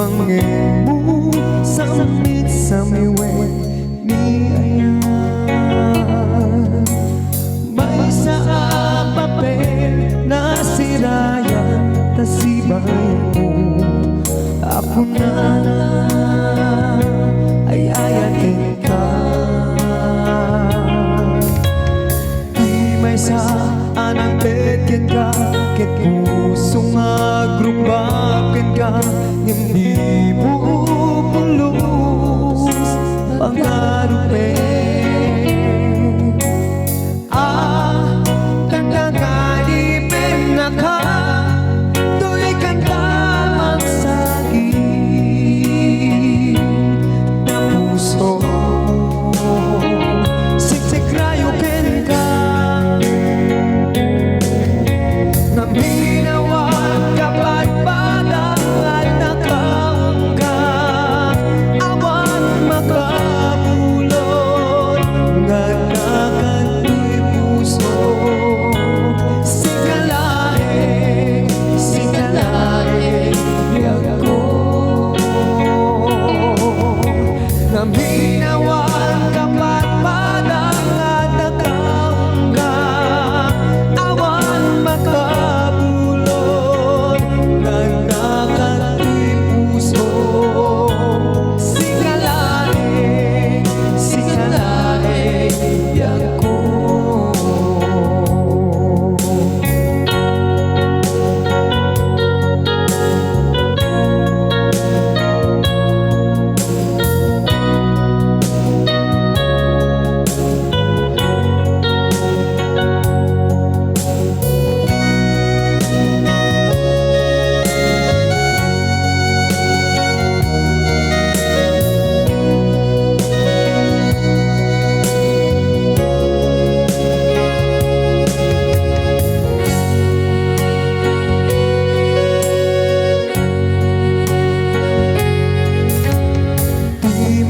mangemu sa miwe ni ayan may sa papel na sirayan tasibay mo ako na ay ayatin ka di may sa anang petken ka ket puso nga grupaken ka hindi mo pulos pangarupen kantangkalipin na ka tuloy kanta magsagi na puso siksik rayukin ka na minawag kapag padang at nakaungga awan makabulot nga nakato'y puso sikalae biyag ko na minawag kapag padang at nakaungga awan makabulot nga nakato'y puso sikalae biyag ko.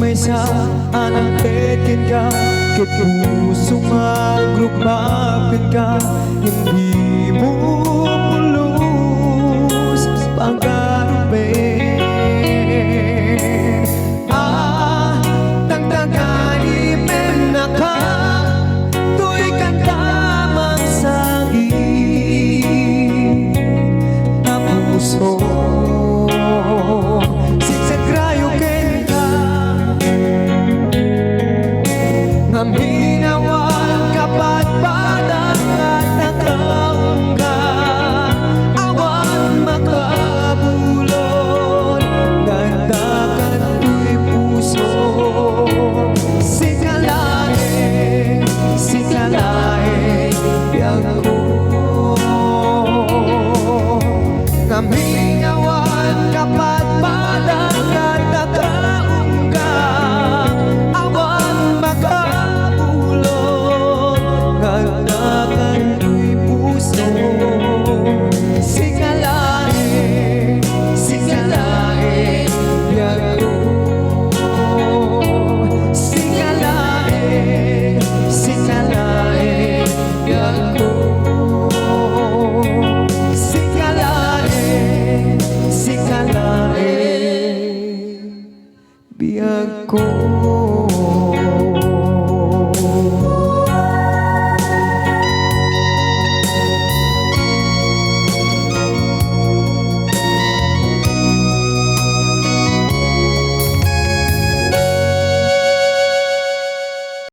May sa anang petken ka ket puso nga grupaken ka hindi mo pulos